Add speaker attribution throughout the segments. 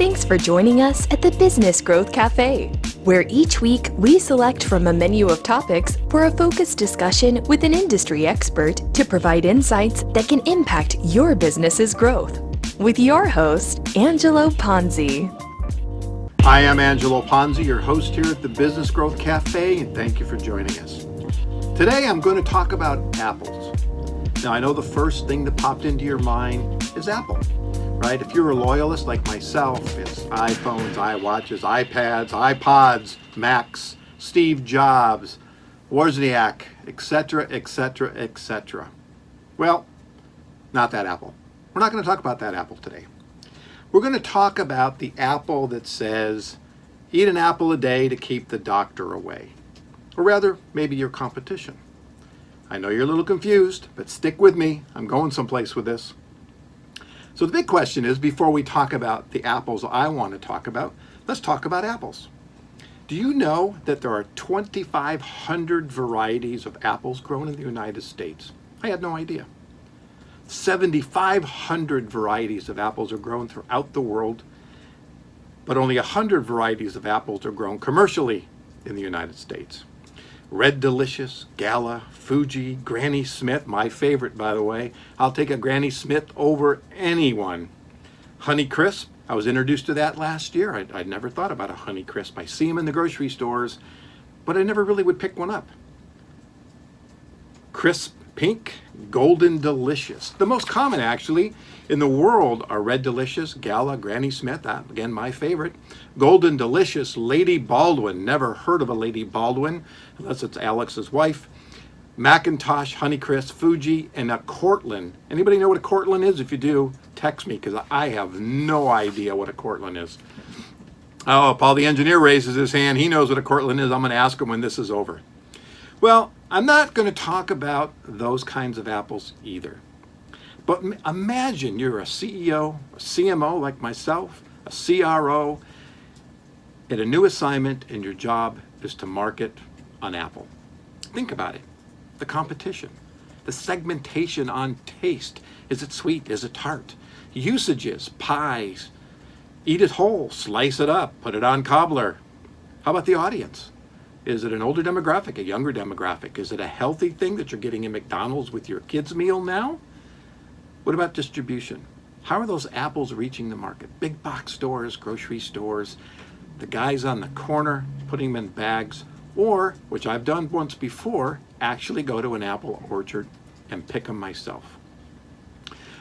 Speaker 1: Thanks for joining us at the Business Growth Cafe, where each week we select from a menu of topics for a focused discussion with an industry expert to provide insights that can impact your business's growth. With your host, Angelo Ponzi.
Speaker 2: Hi, I'm Angelo Ponzi, your host here at the Business Growth Cafe, and thank you for joining us. Today I'm going to talk about apples. Now, I know the first thing that popped into your mind is Apple, right? If you're a loyalist like myself, it's iPhones, iWatches, iPads, iPods, Macs, Steve Jobs, Wozniak, etc., etc., etc. Well, not that Apple. We're not going to talk about that Apple today. We're going to talk about the apple that says, eat an apple a day to keep the doctor away. Or rather, maybe your competition. I know you're a little confused, but stick with me. I'm going someplace with this. So the big question is, before we talk about the apples I want to talk about, let's talk about apples. Do you know that there are 2,500 varieties of apples grown in the United States? I had no idea. 7,500 varieties of apples are grown throughout the world, but only 100 varieties of apples are grown commercially in the United States. Red Delicious, Gala, Fuji, Granny Smith, my favorite by the way. I'll take a Granny Smith over anyone. Honey Crisp, I was introduced to that last year. I'd never thought about a Honey Crisp. I see them in the grocery stores, but I never really would pick one up. Crisp Pink, Golden Delicious. The most common actually in the world are Red Delicious, Gala, Granny Smith, again my favorite. Golden Delicious, Lady Baldwin, never heard of a Lady Baldwin unless it's Alex's wife. Macintosh, Honeycrisp, Fuji, and a Cortland. Anybody know what a Cortland is? If you do, text me because I have no idea what a Cortland is. Oh, Paul the engineer raises his hand. He knows what a Cortland is. I'm going to ask him when this is over. Well, I'm not going to talk about those kinds of apples either. But imagine you're a CEO, a CMO like myself, a CRO, at a new assignment and your job is to market an apple. Think about it. The competition, the segmentation on taste. Is it sweet? Is it tart? Usages, pies, eat it whole, slice it up, put it on cobbler. How about the audience? Is it an older demographic, a younger demographic? Is it a healthy thing that you're getting in McDonald's with your kids' meal now? What about distribution? How are those apples reaching the market? Big box stores, grocery stores, the guys on the corner putting them in bags, or, which I've done once before, actually go to an apple orchard and pick them myself.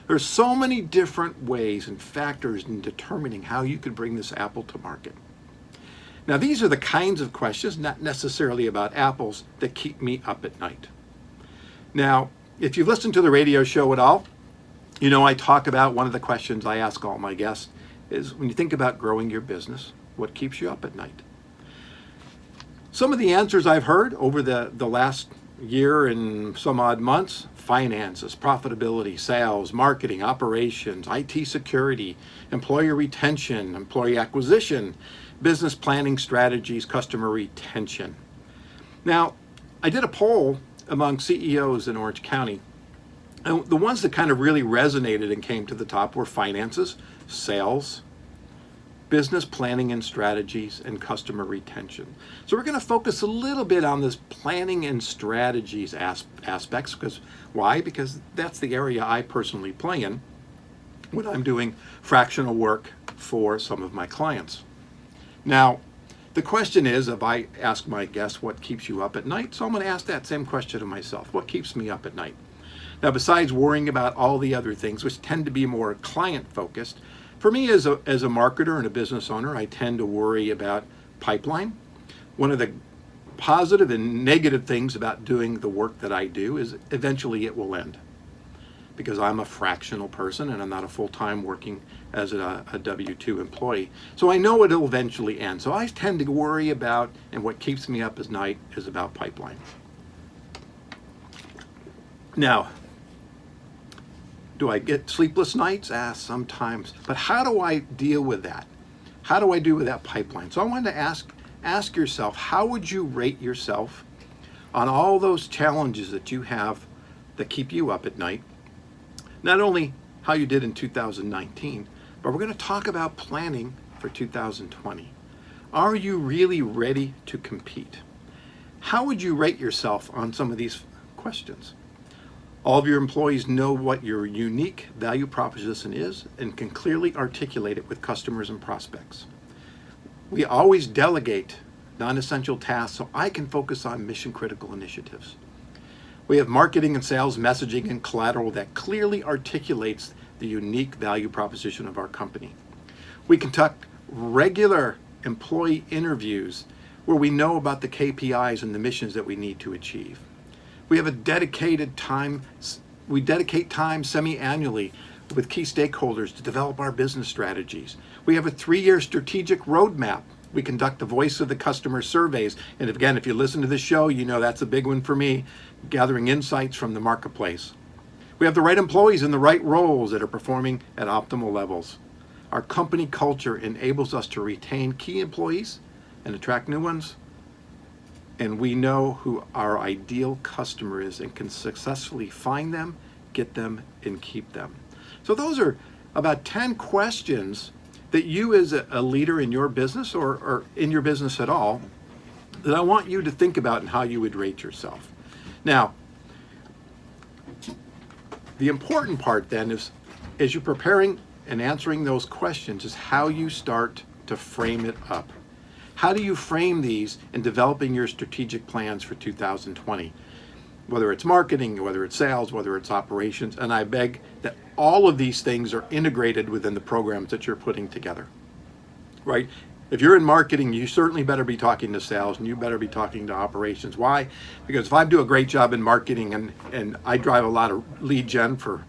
Speaker 2: There's so many different ways and factors in determining how you could bring this apple to market. Now, these are the kinds of questions, not necessarily about apples, that keep me up at night. Now, if you've listened to the radio show at all, you know I talk about one of the questions I ask all my guests is, when you think about growing your business, what keeps you up at night? Some of the answers I've heard over the last year and some odd months: finances, profitability, sales, marketing, operations, IT security, employer retention, employee acquisition, business planning strategies, customer retention. Now, I did a poll among CEOs in Orange County, and the ones that kind of really resonated and came to the top were finances, sales, business planning and strategies, and customer retention. So we're going to focus a little bit on this planning and strategies aspects. Because why? Because that's the area I personally play in when I'm doing fractional work for some of my clients. Now, the question is, if I ask my guests what keeps you up at night, so I'm going to ask that same question to myself. What keeps me up at night? Now, besides worrying about all the other things, which tend to be more client-focused, for me as a marketer and a business owner, I tend to worry about pipeline. One of the positive and negative things about doing the work that I do is eventually it will end, because I'm a fractional person and I'm not a full-time working as a W-2 employee. So I know it'll eventually end. So I tend to worry about, and what keeps me up at night is about pipeline. Now, do I get sleepless nights? Sometimes. But how do I deal with that? How do I deal with that pipeline? So I wanted to ask yourself, how would you rate yourself on all those challenges that you have that keep you up at night? Not only how you did in 2019, but we're going to talk about planning for 2020? Are you really ready to compete? How would you rate yourself on some of these questions? All of your employees know what your unique value proposition is and can clearly articulate it with customers and prospects. We always delegate non-essential tasks so I can focus on mission-critical initiatives. We have marketing and sales messaging and collateral that clearly articulates the unique value proposition of our company. We conduct regular employee interviews where we know about the KPIs and the missions that we need to achieve. We have a dedicated time, we dedicate time semi-annually with key stakeholders to develop our business strategies. We have a 3-year strategic roadmap. We conduct the voice of the customer surveys. And again, if you listen to this show, you know that's a big one for me, gathering insights from the marketplace. We have the right employees in the right roles that are performing at optimal levels. Our company culture enables us to retain key employees and attract new ones. And we know who our ideal customer is and can successfully find them, get them, and keep them. So those are about 10 questions that you as a leader in your business or in your business at all, that I want you to think about and how you would rate yourself. Now, the important part then is, as you're preparing and answering those questions, is how you start to frame it up. How do you frame these in developing your strategic plans for 2020? Whether it's marketing, whether it's sales, whether it's operations, and I beg that all of these things are integrated within the programs that you're putting together, right? If you're in marketing, you certainly better be talking to sales and you better be talking to operations. Why? Because if I do a great job in marketing and I drive a lot of lead gen for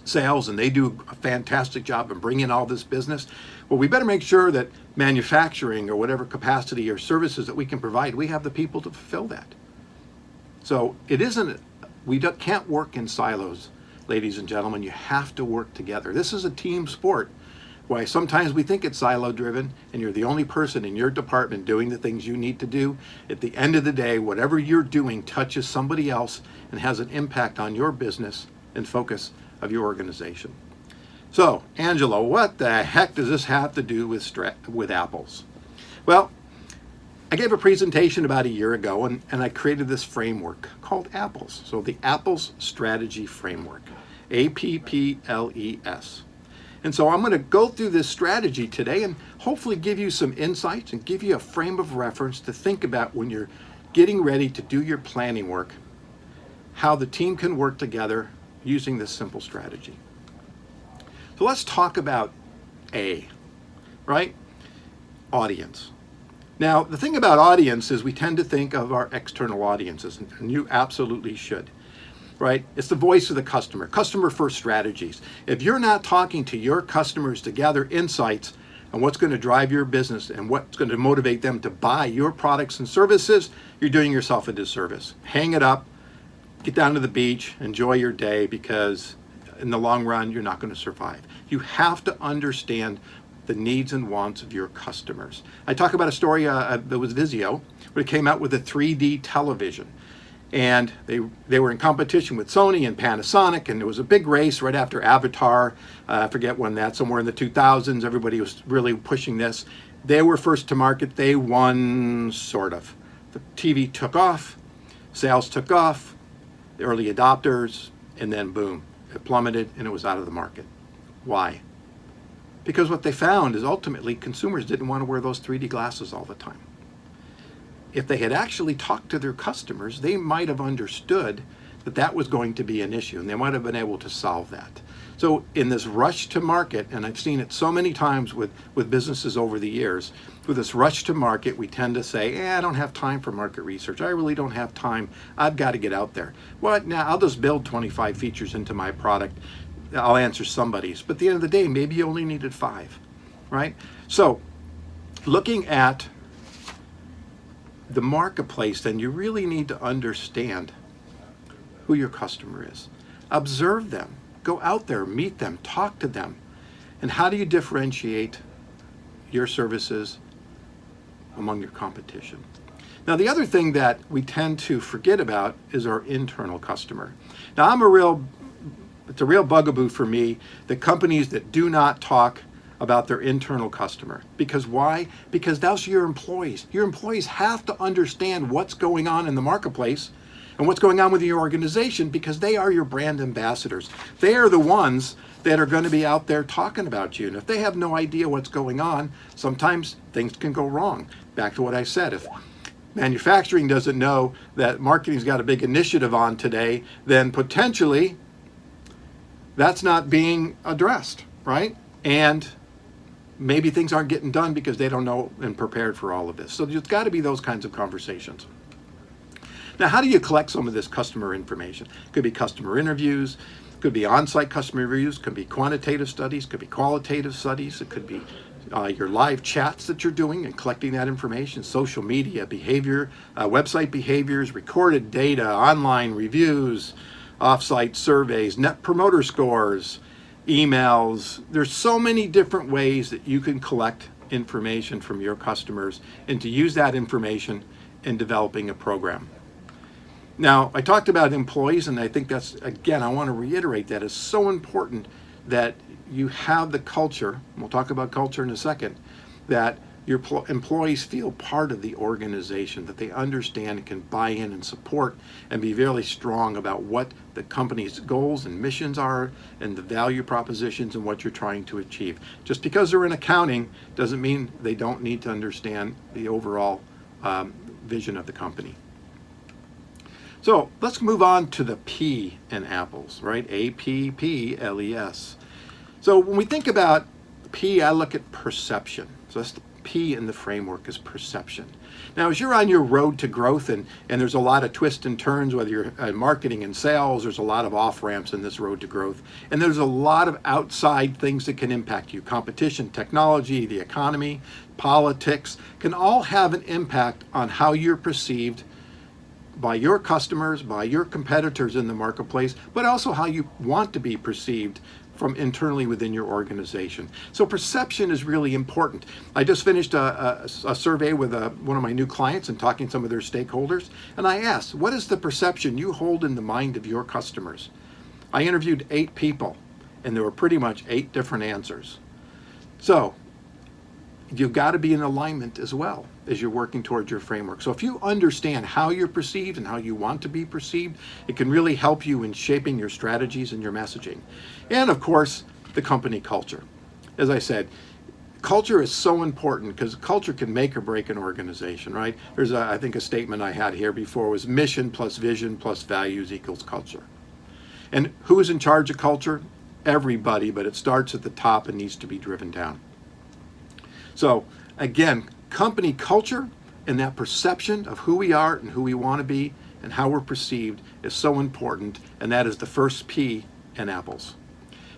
Speaker 2: sales and they do a fantastic job in bringing all this business, well, we better make sure that manufacturing or whatever capacity or services that we can provide, we have the people to fulfill that. So it isn't, can't work in silos, ladies and gentlemen. You have to work together. This is a team sport. Why sometimes we think it's silo driven and you're the only person in your department doing the things you need to do. At the end of the day, whatever you're doing touches somebody else and has an impact on your business and focus of your organization. So, Angela, what the heck does this have to do with apples? Well, I gave a presentation about a year ago and I created this framework called APPLES. So the APPLES Strategy Framework, APPLES. And so I'm going to go through this strategy today and hopefully give you some insights and give you a frame of reference to think about when you're getting ready to do your planning work, how the team can work together using this simple strategy. So let's talk about A, right? Audience. Now, the thing about audience is we tend to think of our external audiences, and you absolutely should, right? It's the voice of the customer, customer first strategies. If you're not talking to your customers to gather insights on what's going to drive your business and what's going to motivate them to buy your products and services, you're doing yourself a disservice. Hang it up, get down to the beach, enjoy your day, because in the long run, you're not going to survive. You have to understand the needs and wants of your customers. I talk about a story that was Vizio, where it came out with a 3D television. And they were in competition with Sony and Panasonic, and there was a big race right after Avatar. I forget when that, somewhere in the 2000s, everybody was really pushing this. They were first to market. They won, sort of. The TV took off, sales took off, the early adopters, and then boom, it plummeted and it was out of the market. Why? Because what they found is ultimately consumers didn't want to wear those 3D glasses all the time. If they had actually talked to their customers, they might have understood that that was going to be an issue and they might have been able to solve that. So in this rush to market, and I've seen it so many times with businesses over the years, with this rush to market, we tend to say, I don't have time for market research. I really don't have time. I've got to get out there. Well, now I'll just build 25 features into my product. I'll answer somebody's. But at the end of the day, maybe you only needed 5, right? So looking at the marketplace, then you really need to understand who your customer is. Observe them. Go out there, meet them, talk to them. And how do you differentiate your services among your competition? Now, the other thing that we tend to forget about is our internal customer. Now, it's a real bugaboo for me that companies that do not talk about their internal customer. Because why? Because that's your employees. Your employees have to understand what's going on in the marketplace and what's going on with your organization, because they are your brand ambassadors. They are the ones that are going to be out there talking about you. And if they have no idea what's going on, sometimes things can go wrong. Back to what I said, if manufacturing doesn't know that marketing's got a big initiative on today, then potentially that's not being addressed, right? And maybe things aren't getting done because they don't know and prepared for all of this. So there's got to be those kinds of conversations. Now, how do you collect some of this customer information? It could be customer interviews, could be on-site customer reviews, could be quantitative studies, could be qualitative studies, it could be your live chats that you're doing and collecting that information, social media behavior, website behaviors, recorded data, online reviews, off-site surveys, net promoter scores, emails. There's so many different ways that you can collect information from your customers and to use that information in developing a program. Now, I talked about employees, and I think that's, again, I want to reiterate that it's so important that you have the culture, and we'll talk about culture in a second, that your employees feel part of the organization, that they understand and can buy in and support and be very strong about what the company's goals and missions are and the value propositions and what you're trying to achieve. Just because they're in accounting doesn't mean they don't need to understand the overall vision of the company. So let's move on to the P in Apples, right? A-P-P-L-E-S. So when we think about P, I look at perception. So that's the P in the framework is perception. Now, as you're on your road to growth, and there's a lot of twists and turns, whether you're in marketing and sales, there's a lot of off-ramps in this road to growth. And there's a lot of outside things that can impact you. Competition, technology, the economy, politics can all have an impact on how you're perceived by your customers, by your competitors in the marketplace, but also how you want to be perceived from internally within your organization. So perception is really important. I just finished a survey with one of my new clients and talking to some of their stakeholders, and I asked, what is the perception you hold in the mind of your customers? I interviewed 8 people, and there were pretty much 8 different answers. So you've got to be in alignment as well as you're working towards your framework. So if you understand how you're perceived and how you want to be perceived, it can really help you in shaping your strategies and your messaging. And of course, the company culture. As I said, culture is so important because culture can make or break an organization, right? There's I think a statement I had here before was mission plus vision plus values equals culture. And who's in charge of culture? Everybody, but it starts at the top and needs to be driven down. So again, company culture and that perception of who we are and who we want to be and how we're perceived is so important, and that is the first P in Apples.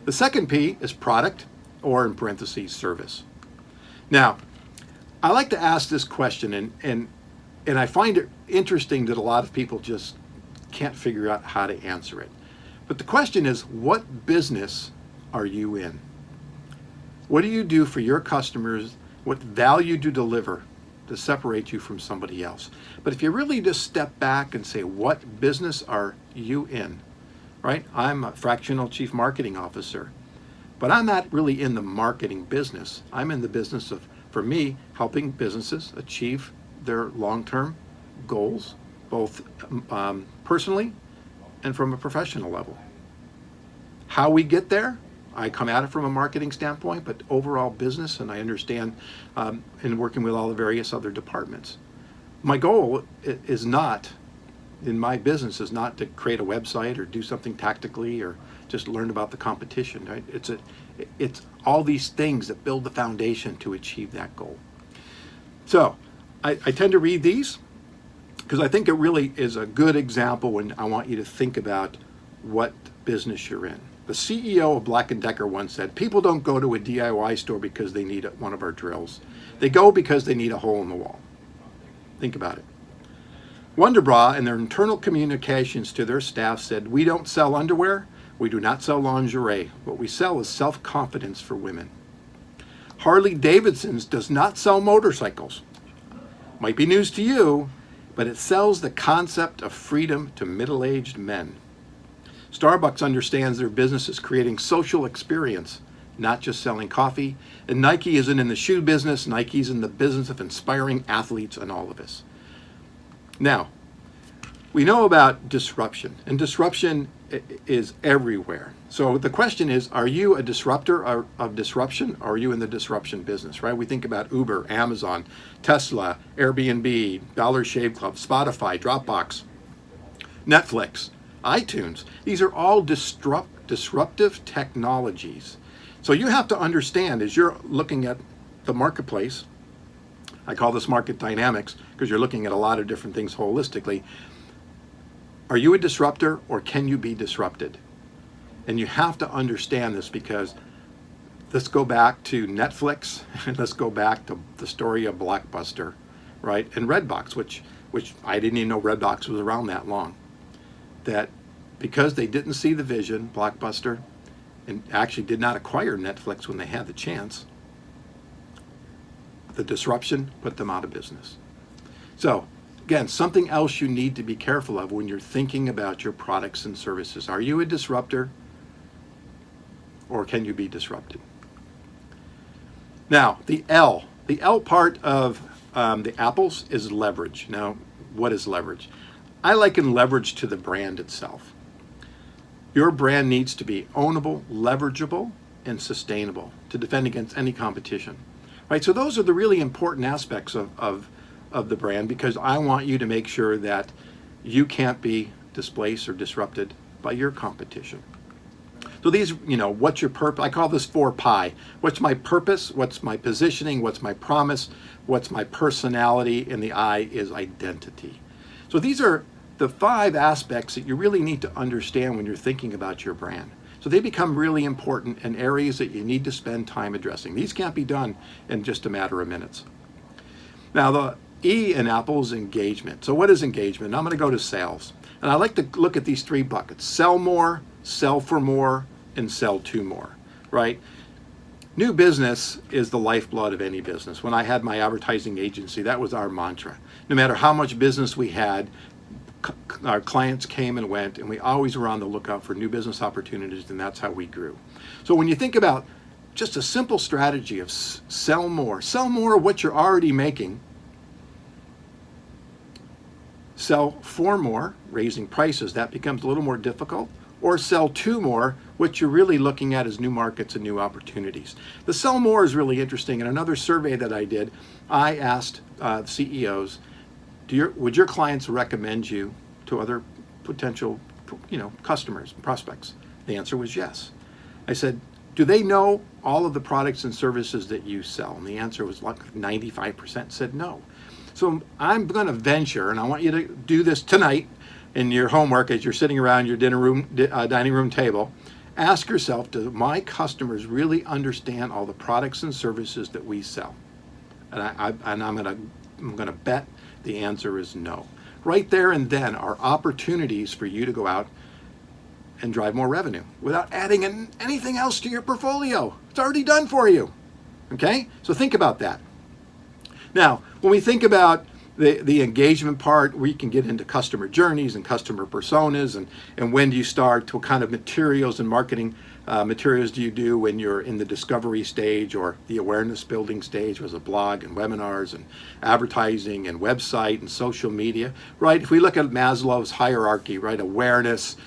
Speaker 2: The second P is product, or in parentheses, service. Now, I like to ask this question, and I find it interesting that a lot of people just can't figure out how to answer it. But the question is, what business are you in? What do you do for your customers? What value do you deliver to separate you from somebody else? But if you really just step back and say, what business are you in? Right? I'm a fractional chief marketing officer, but I'm not really in the marketing business. I'm in the business of, for me, helping businesses achieve their long-term goals, both personally and from a professional level. How we get there? I come at it from a marketing standpoint, but overall business, and I understand in working with all the various other departments. My goal is not, in my business, is not to create a website or do something tactically or just learn about the competition. Right? It's all these things that build the foundation to achieve that goal. So I tend to read these because I think it really is a good example when I want you to think about what business you're in. The CEO of Black & Decker once said, people don't go to a DIY store because they need one of our drills. They go because they need a hole in the wall. Think about it. Wonderbra, in their internal communications to their staff, said, we don't sell underwear, we do not sell lingerie. What we sell is self-confidence for women. Harley Davidson's does not sell motorcycles. Might be news to you, but it sells the concept of freedom to middle-aged men. Starbucks understands their business is creating social experience, not just selling coffee. And Nike isn't in the shoe business. Nike's in the business of inspiring athletes and all of us. Now, we know about disruption, and disruption is everywhere. So the question is, are you a disruptor of disruption, or are you in the disruption business, right? We think about Uber, Amazon, Tesla, Airbnb, Dollar Shave Club, Spotify, Dropbox, Netflix, iTunes. These are all disruptive technologies. So you have to understand, as you're looking at the marketplace, I call this market dynamics because you're looking at a lot of different things holistically. Are you a disruptor, or can you be disrupted? And you have to understand this, because let's go back to Netflix and let's go back to the story of Blockbuster, right? And Redbox, which I didn't even know Redbox was around that long. That because they didn't see the vision, Blockbuster, and actually did not acquire Netflix when they had the chance, the disruption put them out of business. So again, something else you need to be careful of when you're thinking about your products and services. Are you a disruptor, or can you be disrupted? Now, the L part of the apples is leverage. Now, what is leverage? I liken leverage to the brand itself. Your brand needs to be ownable, leverageable, and sustainable to defend against any competition. Right? So those are the really important aspects of the brand, because I want you to make sure that you can't be displaced or disrupted by your competition. So these, what's your purpose? I call this 4Pi. What's my purpose? What's my positioning? What's my promise? What's my personality? And the I is identity. So these are the 5 aspects that you really need to understand when you're thinking about your brand. So they become really important and areas that you need to spend time addressing. These can't be done in just a matter of minutes. Now, the E in Apple is engagement. So what is engagement? I'm going to go to sales. And I like to look at these 3 buckets: sell more, sell for more, and sell to more, right? New business is the lifeblood of any business. When I had my advertising agency, that was our mantra. No matter how much business we had, our clients came and went, and we always were on the lookout for new business opportunities, and that's how we grew. So when you think about just a simple strategy of sell more of what you're already making, sell for more, raising prices, that becomes a little more difficult, or sell to more, what you're really looking at is new markets and new opportunities. The sell more is really interesting. In another survey that I did, I asked CEOs, would your clients recommend you to other potential, customers, prospects? The answer was yes. I said, do they know all of the products and services that you sell? And the answer was like 95% said no. So I'm going to venture, and I want you to do this tonight in your homework as you're sitting around your dining room table. Ask yourself, do my customers really understand all the products and services that we sell? And I'm going to bet the answer is no. Right there and then are opportunities for you to go out and drive more revenue without adding anything else to your portfolio. It's already done for you. Okay? So think about that. Now, when we think about the engagement part, we can get into customer journeys and customer personas, and when do you start, what kind of materials and marketing materials do you do when you're in the discovery stage or the awareness building stage, was a blog and webinars and advertising and website and social media, right? If we look at Maslow's hierarchy, right, awareness,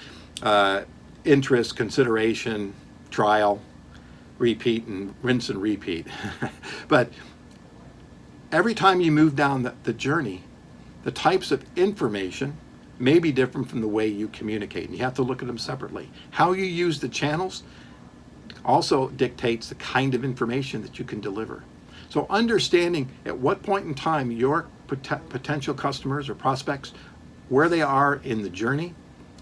Speaker 2: interest, consideration, trial, repeat, and rinse and repeat. But every time you move down the journey, the types of information may be different from the way you communicate, and you have to look at them separately. How you use the channels also dictates the kind of information that you can deliver. So understanding at what point in time your potential customers or prospects, where they are in the journey,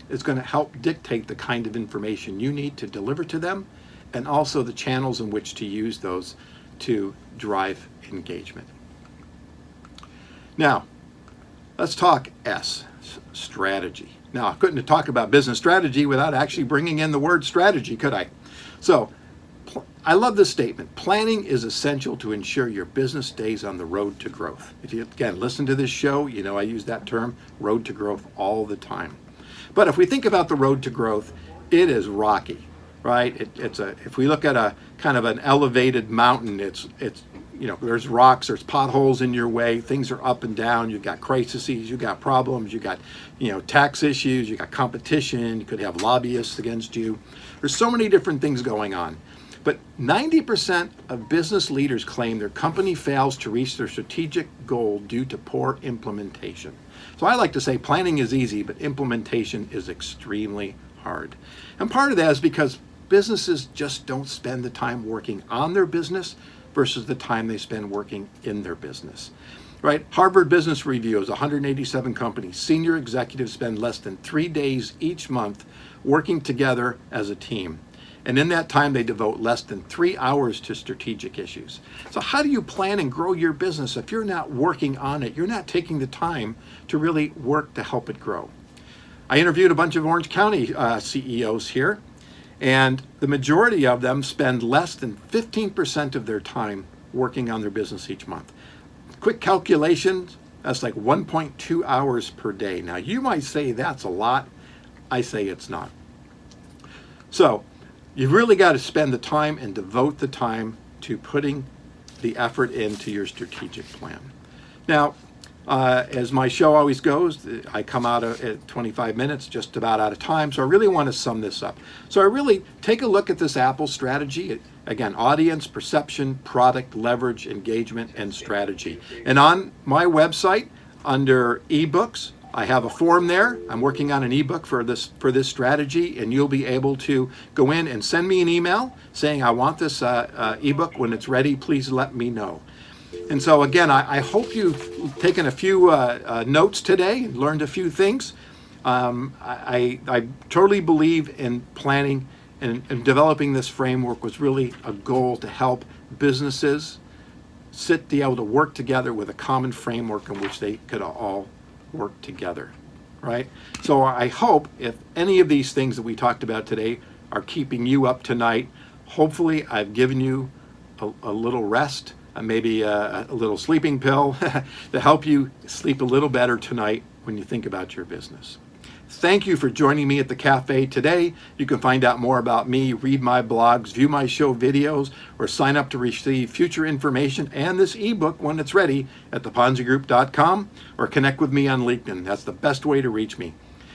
Speaker 2: is going to help dictate the kind of information you need to deliver to them, and also the channels in which to use those to drive engagement. Now, let's talk S, strategy. Now, I couldn't talk about business strategy without actually bringing in the word strategy, could I? So, I love this statement. Planning is essential to ensure your business stays on the road to growth. If you, again, listen to this show, you know I use that term, road to growth, all the time. But if we think about the road to growth, it is rocky. right? If we look at a kind of an elevated mountain, it's there's rocks, there's potholes in your way, things are up and down, you've got crises, you've got problems, you've got tax issues, you've got competition, you could have lobbyists against you. There's so many different things going on. But 90% of business leaders claim their company fails to reach their strategic goal due to poor implementation. So I like to say planning is easy, but implementation is extremely hard. And part of that is because businesses just don't spend the time working on their business versus the time they spend working in their business, right? Harvard Business Review is 187 companies. Senior executives spend less than 3 days each month working together as a team. And in that time, they devote less than 3 hours to strategic issues. So how do you plan and grow your business if you're not working on it? You're not taking the time to really work to help it grow. I interviewed a bunch of Orange County CEOs here, and the majority of them spend less than 15% of their time working on their business each month. Quick calculations, that's like 1.2 hours per day. Now, you might say that's a lot. I say it's not. So, you've really got to spend the time and devote the time to putting the effort into your strategic plan. Now, as my show always goes, I come out at 25 minutes, just about out of time, so I really want to sum this up. So I really take a look at this Apple strategy. Again, audience, perception, product, leverage, engagement, and strategy. And on my website, under ebooks, I have a form there. I'm working on an ebook for this strategy, and you'll be able to go in and send me an email saying, I want this ebook. When it's ready, please let me know. And so again, I hope you've taken a few notes today and learned a few things. I totally believe in planning and developing this framework was really a goal to help businesses be able to work together with a common framework in which they could all work together, right? So I hope if any of these things that we talked about today are keeping you up tonight, hopefully I've given you a little rest, maybe a little sleeping pill to help you sleep a little better tonight when you think about your business. Thank you for joining me at the cafe today. You can find out more about me, read my blogs, view my show videos, or sign up to receive future information and this ebook when it's ready at theponzigroup.com, or connect with me on LinkedIn. That's the best way to reach me.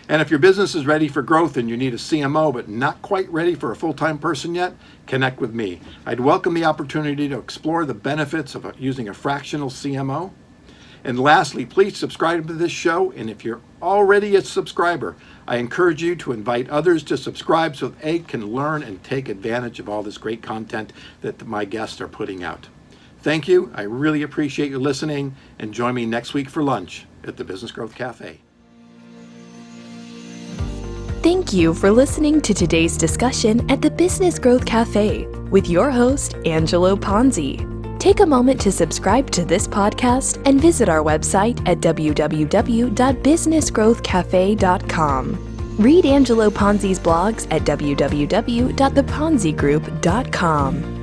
Speaker 2: And if your business is ready for growth and you need a CMO but not quite ready for a full-time person yet, connect with me. I'd welcome the opportunity to explore the benefits of using a fractional CMO. And lastly, please subscribe to this show. And if you're already a subscriber, I encourage you to invite others to subscribe so they can learn and take advantage of all this great content that my guests are putting out. Thank you. I really appreciate you listening, and join me next week for lunch at the Business Growth Cafe.
Speaker 1: Thank you for listening to today's discussion at the Business Growth Cafe with your host, Angelo Ponzi. Take a moment to subscribe to this podcast and visit our website at www.businessgrowthcafe.com. Read Angelo Ponzi's blogs at www.theponzigroup.com.